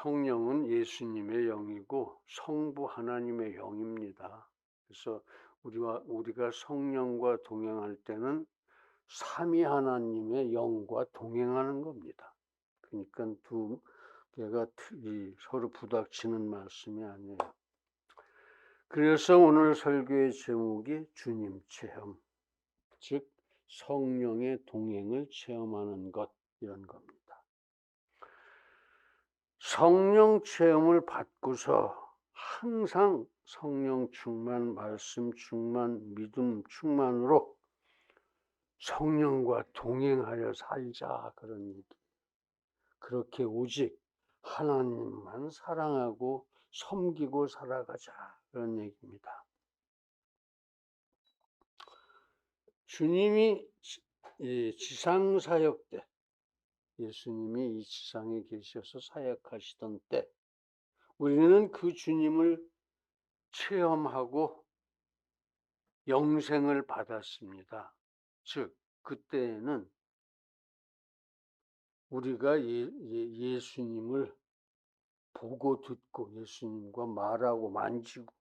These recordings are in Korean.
성령은 예수님의 영이고 성부 하나님의 영입니다. 그래서 우리가 성령과 동행할 때는 삼위 하나님의 영과 동행하는 겁니다. 그러니까 두 개가 서로 부닥치는 말씀이 아니에요. 그래서 오늘 설교의 제목이 주님 체험, 즉 성령의 동행을 체험하는 것, 이런 겁니다. 성령 체험을 받고서 항상 성령 충만, 말씀 충만, 믿음 충만으로 성령과 동행하여 살자, 그런 얘기. 그렇게 오직 하나님만 사랑하고 섬기고 살아가자, 그런 얘기입니다. 주님이 지상 사역 때, 예수님이 이 지상에 계셔서 사역하시던 때 우리는 그 주님을 체험하고 영생을 받았습니다. 즉 그때에는 우리가 예수님을 보고 듣고 예수님과 말하고 만지고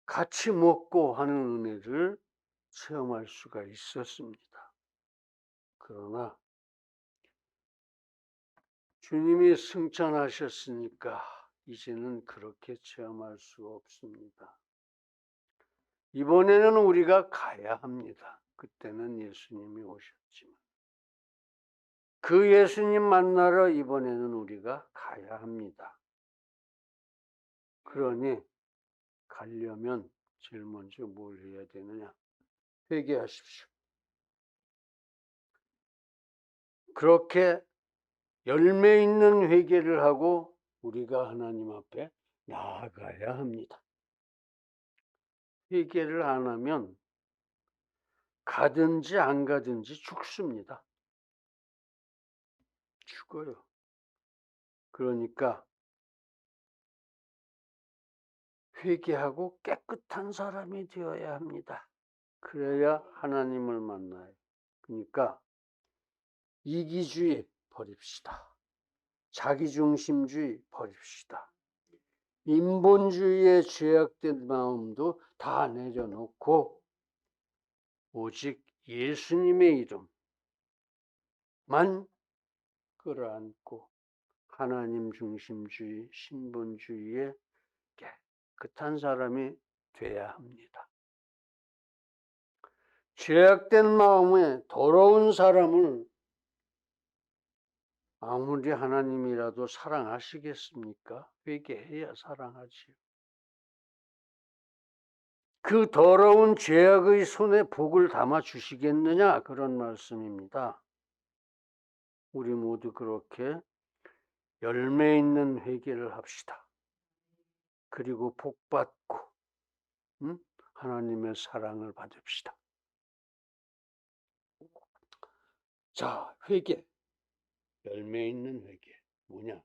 같이 먹고 하는 은혜를 체험할 수가 있었습니다. 그러나 주님이 승천하셨으니까 이제는 그렇게 체험할 수 없습니다. 이번에는 우리가 가야 합니다. 그때는 예수님이 오셨지만 그 예수님 만나러 이번에는 우리가 가야 합니다. 그러니 가려면 제일 먼저 뭘 해야 되느냐? 회개하십시오. 그렇게 열매 있는 회개를 하고 우리가 하나님 앞에 나아가야 합니다. 회개를 안 하면 가든지 안 가든지 죽습니다. 죽어요. 그러니까 회개하고 깨끗한 사람이 되어야 합니다. 그래야 하나님을 만나요. 그러니까 이기주의 버립시다. 자기중심주의 버립시다. 인본주의의 죄악된 마음도 다 내려놓고 오직 예수님의 이름만 끌어안고 하나님 중심주의, 신본주의에 깨끗한 사람이 돼야 합니다. 죄악된 마음에 더러운 사람을 아무리 하나님이라도 사랑하시겠습니까? 회개해야 사랑하지요. 그 더러운 죄악의 손에 복을 담아 주시겠느냐, 그런 말씀입니다. 우리 모두 그렇게 열매 있는 회개를 합시다. 그리고 복받고 하나님의 사랑을 받읍시다. 자, 회개. 열매 있는 회개. 뭐냐?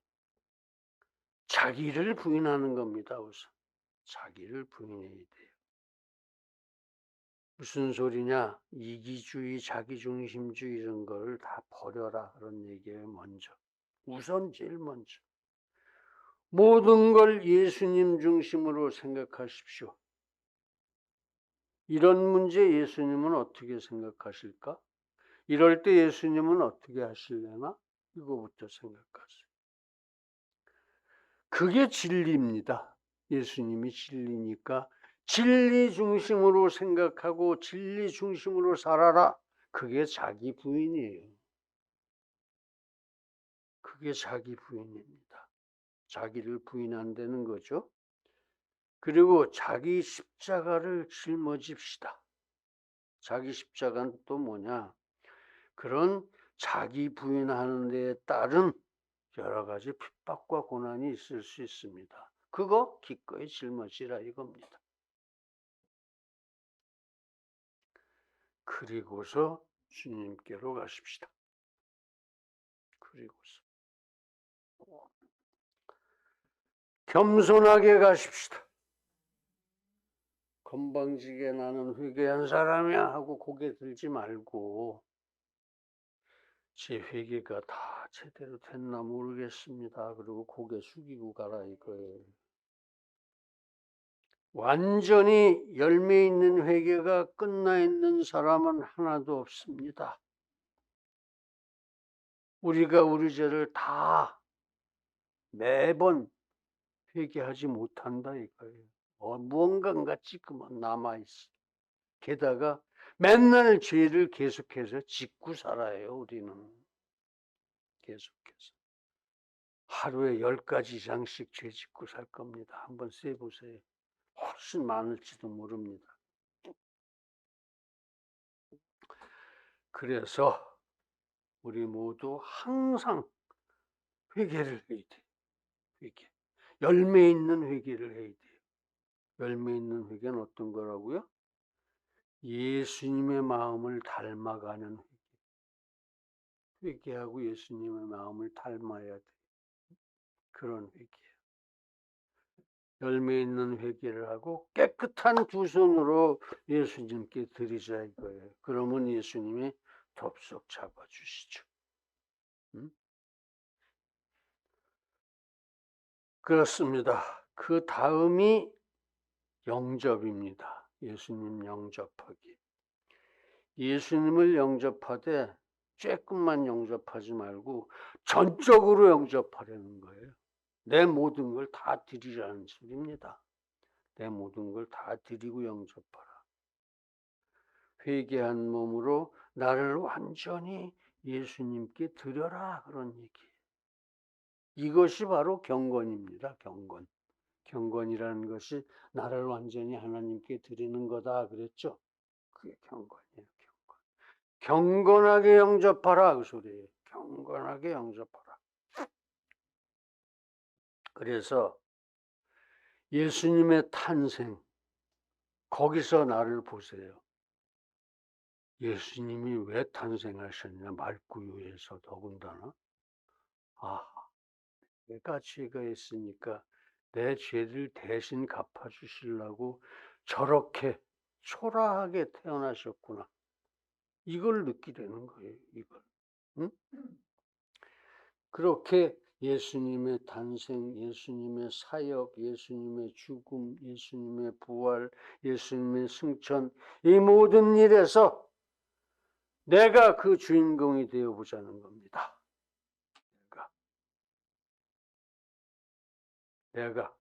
자기를 부인하는 겁니다. 우선 자기를 부인해야 돼요. 무슨 소리냐? 이기주의, 자기중심주의 이런 걸 다 버려라, 그런 얘기예요. 먼저 우선 제일 먼저 모든 걸 예수님 중심으로 생각하십시오. 이런 문제 예수님은 어떻게 생각하실까? 이럴 때 예수님은 어떻게 하실래나? 이거부터 생각하세요. 그게 진리입니다. 예수님이 진리니까 진리 중심으로 생각하고 진리 중심으로 살아라. 그게 자기 부인이에요. 그게 자기 부인입니다. 자기를 부인한다는 거죠. 그리고 자기 십자가를 짊어집시다. 자기 십자가는 또 뭐냐? 그런 자기 부인하는 데에 따른 여러 가지 핍박과 고난이 있을 수 있습니다. 그거 기꺼이 짊어지라 이겁니다. 그리고서 주님께로 가십시다. 그리고서 겸손하게 가십시다. 건방지게 나는 회개한 사람이야 하고 고개 들지 말고 제 회개가 다 제대로 됐나 모르겠습니다. 그리고 고개 숙이고 가라 이거예요. 완전히 열매 있는 회개가 끝나 있는 사람은 하나도 없습니다. 우리가 우리 죄를 다 매번 회개하지 못한다 이거예요. 무언가가 지금은 남아있어. 게다가 맨날 죄를 계속해서 짓고 살아요. 우리는 계속해서. 하루에 10가지 이상씩 죄 짓고 살 겁니다. 한번 세보세요. 훨씬 많을지도 모릅니다. 그래서 우리 모두 항상 회개를 해야 돼요. 회개. 열매 있는 회개를 해야 돼요. 열매 있는 회개는 어떤 거라고요? 예수님의 마음을 닮아가는 회개. 회개하고 예수님의 마음을 닮아야 돼요. 그런 회개예요. 열매 있는 회개를 하고 깨끗한 두 손으로 예수님께 드리자 이거예요. 그러면 예수님이 덥석 잡아주시죠. 그렇습니다. 그 다음이 영접입니다. 예수님 영접하기. 예수님을 영접하되 조금만 영접하지 말고 전적으로 영접하려는 거예요. 내 모든 걸 다 드리라는 소리입니다. 내 모든 걸 다 드리고 영접하라. 회개한 몸으로 나를 완전히 예수님께 드려라 그런 얘기예요. 이것이 바로 경건입니다. 경건. 경건이라는 것이 나를 완전히 하나님께 드리는 거다 그랬죠. 그게 경건이에요. 경건. 경건하게 영접하라 그 소리예요. 경건하게 영접하라. 그래서 예수님의 탄생 거기서 나를 보세요. 예수님이 왜 탄생하셨냐 말구유에서 더군다나 내가 죄가 있으니까 내 죄를 대신 갚아주시려고 저렇게 초라하게 태어나셨구나. 이걸 느끼려는 거예요. 이걸. 응? 그렇게 예수님의 탄생, 예수님의 사역, 예수님의 죽음, 예수님의 부활, 예수님의 승천 이 모든 일에서 내가 그 주인공이 되어보자는 겁니다. 내가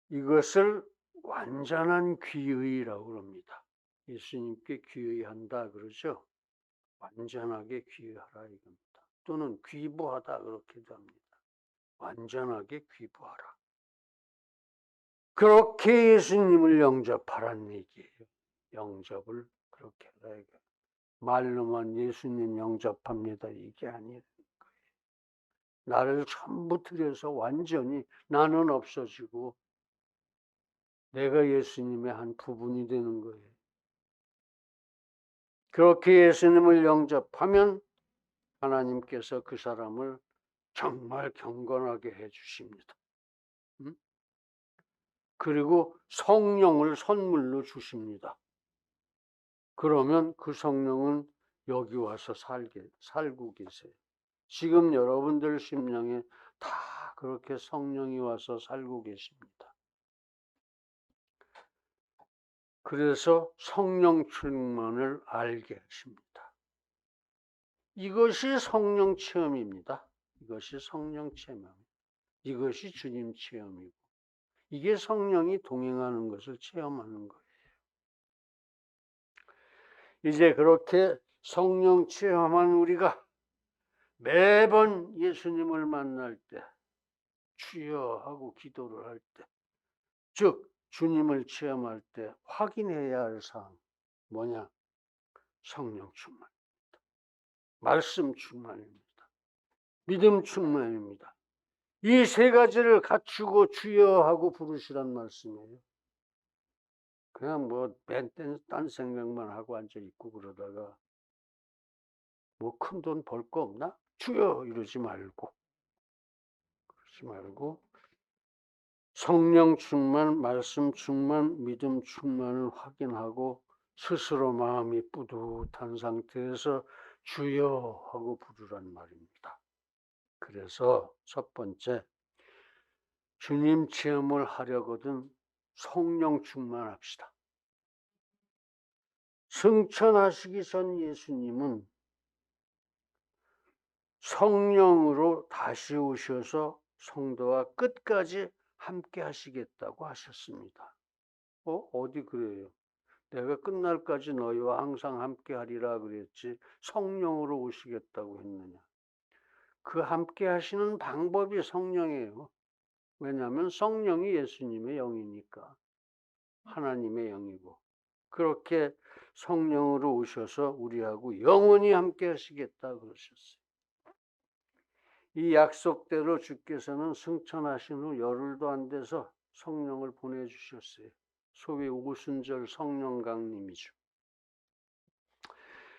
이것을 완전한 귀의라고 그럽니다. 예수님께 귀의한다 그러죠. 완전하게 귀의하라 이겁니다. 또는 귀부하다 그렇게도 합니다. 완전하게 귀부하라. 그렇게 예수님을 영접하라는 얘기예요. 영접을 그렇게 하라 이거. 말로만 예수님 영접합니다 이게 아니에요. 나를 전부 들여서 완전히 나는 없어지고 내가 예수님의 한 부분이 되는 거예요. 그렇게 예수님을 영접하면 하나님께서 그 사람을 정말 경건하게 해주십니다. 그리고 성령을 선물로 주십니다. 그러면 그 성령은 여기 와서 살고 계세요. 지금 여러분들 심령에 다 그렇게 성령이 와서 살고 계십니다. 그래서 성령 충만을 알게 하십니다. 이것이 성령 체험입니다. 이것이 성령 체험. 이것이 주님 체험이고 이게 성령이 동행하는 것을 체험하는 거예요. 이제 그렇게 성령 체험한 우리가 매번 예수님을 만날 때 주여 하고 기도를 할 때, 즉 주님을 체험할 때 확인해야 할 사항 뭐냐? 성령 충만입니다. 말씀 충만입니다. 믿음 충만입니다. 이 세 가지를 갖추고 주여 하고 부르시란 말씀이에요. 그냥 딴 생각만 하고 앉아있고 그러다가 큰 돈 벌 거 없나? 주여 이러지 말고 성령 충만, 말씀 충만, 믿음 충만을 확인하고 스스로 마음이 뿌듯한 상태에서 주여 하고 부르란 말입니다. 그래서 첫 번째, 주님 체험을 하려거든 성령 충만합시다. 승천하시기 전 예수님은 성령으로 다시 오셔서 성도와 끝까지 함께 하시겠다고 하셨습니다. 어디 그래요? 내가 끝날까지 너희와 항상 함께 하리라 그랬지 성령으로 오시겠다고 했느냐? 그 함께 하시는 방법이 성령이에요. 왜냐하면 성령이 예수님의 영이니까. 하나님의 영이고. 그렇게 성령으로 오셔서 우리하고 영원히 함께 하시겠다 그러셨어요. 이 약속대로 주께서는 승천하신 후 열흘도 안 돼서 성령을 보내주셨어요. 소위 오순절 성령 강림이죠.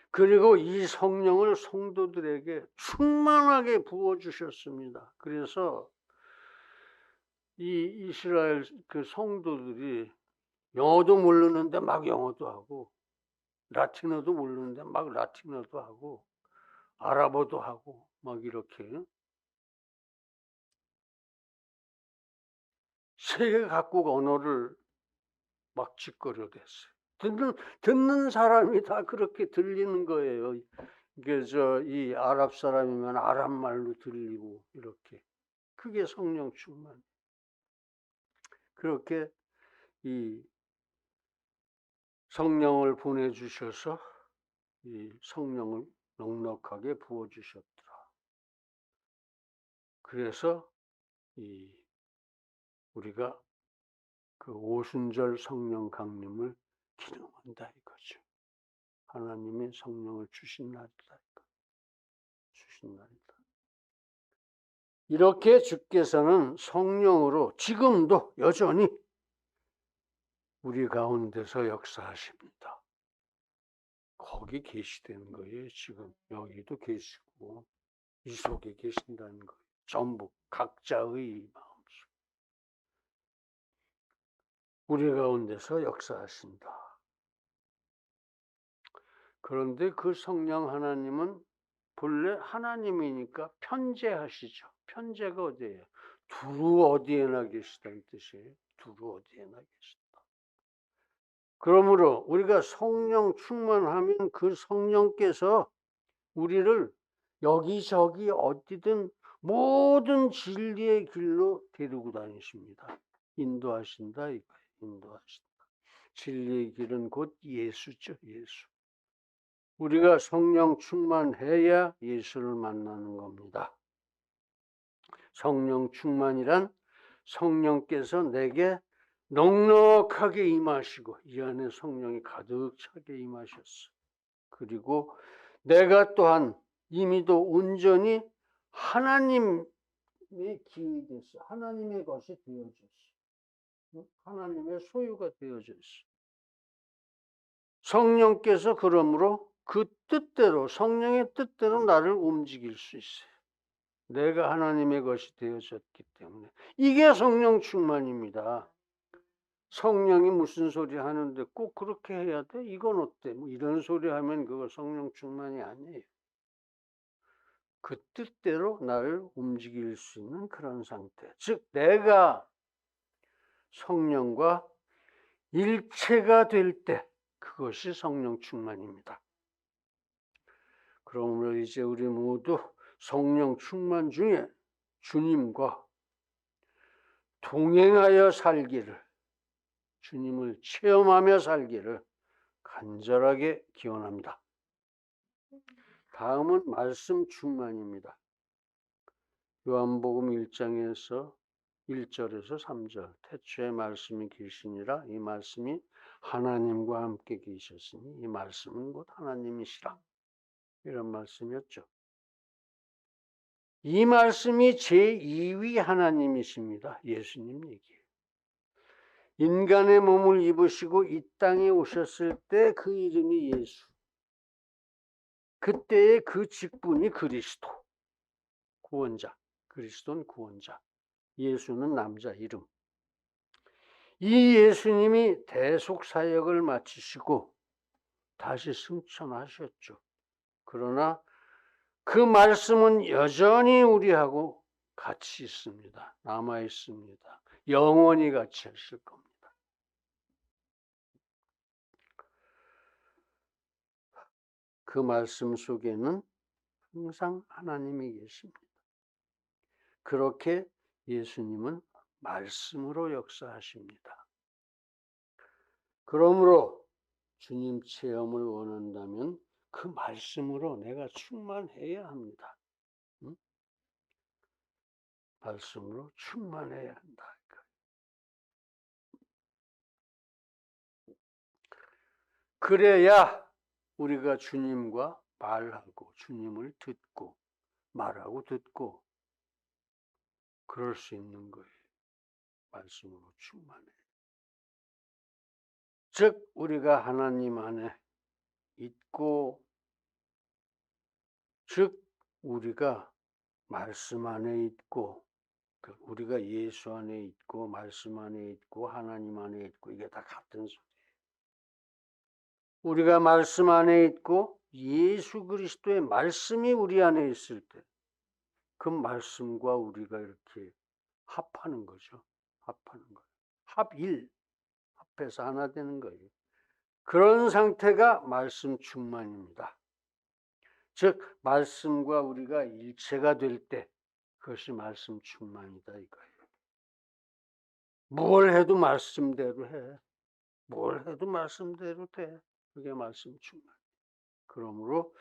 그리고 이 성령을 성도들에게 충만하게 부어주셨습니다. 그래서 이 이스라엘 그 성도들이 영어도 모르는데 막 영어도 하고, 라틴어도 모르는데 막 라틴어도 하고, 아랍어도 하고, 막 이렇게 세계 각국 언어를 막 짓거려댔어요. 듣는 사람이 다 그렇게 들리는 거예요. 이게 이 아랍 사람이면 아랍 말로 들리고 이렇게. 그게 성령 충만. 그렇게 이 성령을 보내주셔서 이 성령을 넉넉하게 부어주셨더라. 그래서 우리가 그 오순절 성령 강림을 기념한다 이거죠. 하나님이 성령을 주신 날이다. 주신 날이다. 이렇게 주께서는 성령으로 지금도 여전히 우리 가운데서 역사하십니다. 거기 계시다는 거예요. 지금 여기도 계시고 이 속에 계신다는 거예요. 전부 각자의 마음속 우리 가운데서 역사하신다. 그런데 그 성령 하나님은 본래 하나님이니까 편재하시죠. 편재가 어디예요? 두루 어디에나 계시다는 뜻이에요. 두루 어디에나 계시다. 그러므로 우리가 성령 충만하면 그 성령께서 우리를 여기저기 어디든 모든 진리의 길로 데리고 다니십니다. 인도하신다 이거예요. 인도하신다. 진리의 길은 곧 예수죠. 예수. 우리가 성령 충만해야 예수를 만나는 겁니다. 성령 충만이란 성령께서 내게 넉넉하게 임하시고 이 안에 성령이 가득 차게 임하셨어. 그리고 내가 또한 이미도 온전히 하나님의 기업이 됐어. 하나님의 것이 되어졌어. 하나님의 소유가 되어졌어. 성령께서 그러므로 그 뜻대로 성령의 뜻대로 나를 움직일 수 있어요. 내가 하나님의 것이 되어졌기 때문에 이게 성령 충만입니다. 성령이 무슨 소리 하는데 꼭 그렇게 해야 돼? 이건 어때? 뭐 이런 소리 하면 그거 성령 충만이 아니에요. 그 뜻대로 나를 움직일 수 있는 그런 상태. 즉 내가 성령과 일체가 될 때 그것이 성령 충만입니다. 그러므로 이제 우리 모두 성령 충만 중에 주님과 동행하여 살기를, 주님을 체험하며 살기를 간절하게 기원합니다. 다음은 말씀 충만입니다. 요한복음 1장에서 1절에서 3절 태초에 말씀이 계시니라 이 말씀이 하나님과 함께 계셨으니 이 말씀은 곧 하나님이시라 이런 말씀이었죠. 이 말씀이 제2위 하나님이십니다. 예수님 얘기예요. 인간의 몸을 입으시고 이 땅에 오셨을 때 그 이름이 예수. 그때의 그 직분이 그리스도. 구원자. 그리스도는 구원자. 예수는 남자 이름. 이 예수님이 대속 사역을 마치시고 다시 승천하셨죠. 그러나 그 말씀은 여전히 우리하고 같이 있습니다. 남아 있습니다. 영원히 같이 있을 겁니다. 그 말씀 속에는 항상 하나님이 계십니다. 그렇게 예수님은 말씀으로 역사하십니다. 그러므로 주님 체험을 원한다면 그 말씀으로 내가 충만해야 합니다. 응? 말씀으로 충만해야 한다. 그래야 우리가 주님과 말하고 주님을 듣고 말하고 듣고 그럴 수 있는 거예요. 말씀으로 충만해. 즉 우리가 하나님 안에 있고, 즉 우리가 말씀 안에 있고, 우리가 예수 안에 있고 말씀 안에 있고 하나님 안에 있고, 이게 다 같은 소리예요. 우리가 말씀 안에 있고 예수 그리스도의 말씀이 우리 안에 있을 때 그 말씀과 우리가 이렇게 합하는 거죠. 합하는 거예요. 합일, 합해서 하나 되는 거예요. 그런 상태가 말씀 충만입니다. 즉 말씀과 우리가 일체가 될 때 그것이 말씀 충만이다 이거예요. 뭘 해도 말씀대로 해. 뭘 해도 말씀대로 돼. 그게 말씀 충만. 그러므로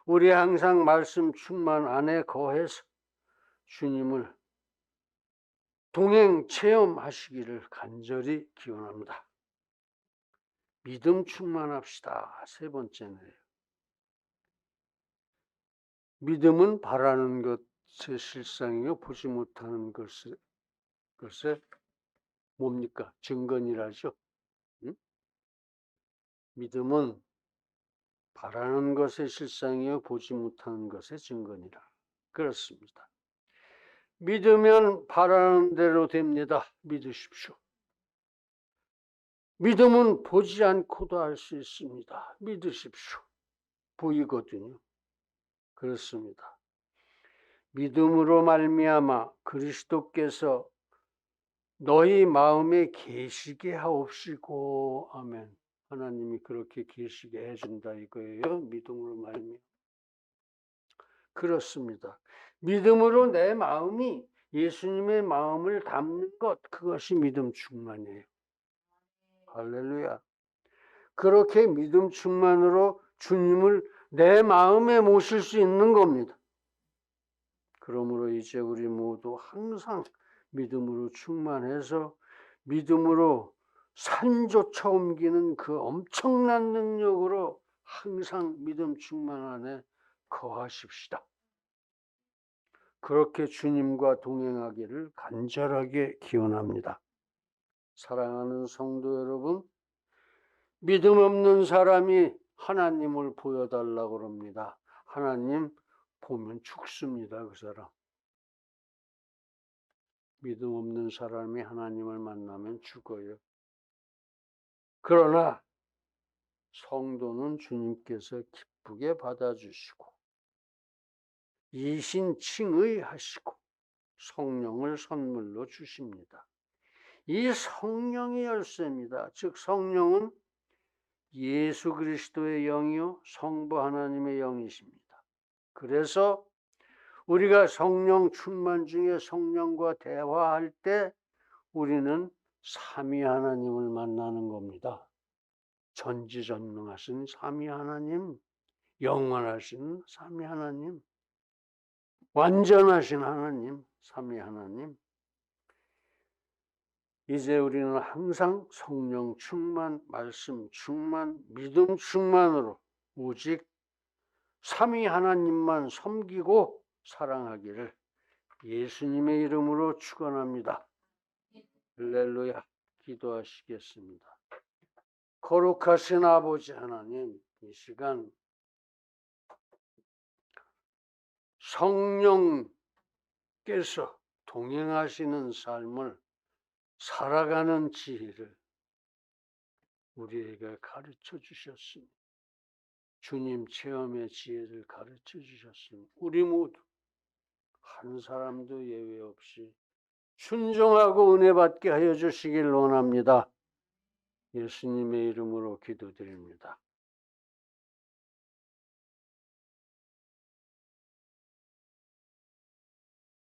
우리 항상 말씀 충만 안에 거해서 주님을 동행 체험하시기를 간절히 기원합니다. 믿음 충만합시다. 세 번째네요. 믿음은 바라는 것의 실상이요 보지 못하는 것의 뭡니까? 증거니라죠. 응? 믿음은 바라는 것의 실상이요 보지 못하는 것의 증거니라. 그렇습니다. 믿으면 바라는 대로 됩니다. 믿으십시오. 믿음은 보지 않고도 알 수 있습니다. 믿으십시오. 보이거든요. 그렇습니다. 믿음으로 말미암아 그리스도께서 너희 마음에 계시게 하옵시고, 아멘. 하나님이 그렇게 계시게 해준다 이거예요. 믿음으로 말미암아. 그렇습니다. 믿음으로 내 마음이 예수님의 마음을 담는 것, 그것이 믿음 충만이에요. 할렐루야. 그렇게 믿음 충만으로 주님을 내 마음에 모실 수 있는 겁니다. 그러므로 이제 우리 모두 항상 믿음으로 충만해서 믿음으로 산조차 옮기는 그 엄청난 능력으로 항상 믿음 충만 안에 거하십시다. 그렇게 주님과 동행하기를 간절하게 기원합니다. 사랑하는 성도 여러분, 믿음 없는 사람이 하나님을 보여달라고 그럽니다. 하나님 보면 죽습니다. 그 사람. 믿음 없는 사람이 하나님을 만나면 죽어요. 그러나 성도는 주님께서 기쁘게 받아주시고 이신칭의하시고 성령을 선물로 주십니다. 이 성령이 열쇠입니다. 즉 성령은 예수 그리스도의 영이요 성부 하나님의 영이십니다. 그래서 우리가 성령 충만 중에 성령과 대화할 때 우리는 삼위 하나님을 만나는 겁니다. 전지전능하신 삼위 하나님, 영원하신 삼위 하나님, 완전하신 하나님, 삼위 하나님. 이제 우리는 항상 성령 충만, 말씀 충만, 믿음 충만으로 오직 삼위 하나님만 섬기고 사랑하기를 예수님의 이름으로 축원합니다. 할렐루야. 기도하시겠습니다. 거룩하신 아버지 하나님, 이 시간 성령께서 동행하시는 삶을 살아가는 지혜를 우리에게 가르쳐 주셨습니다. 주님 체험의 지혜를 가르쳐 주셨으니 우리 모두 한 사람도 예외 없이 순종하고 은혜 받게 하여 주시길 원합니다. 예수님의 이름으로 기도드립니다.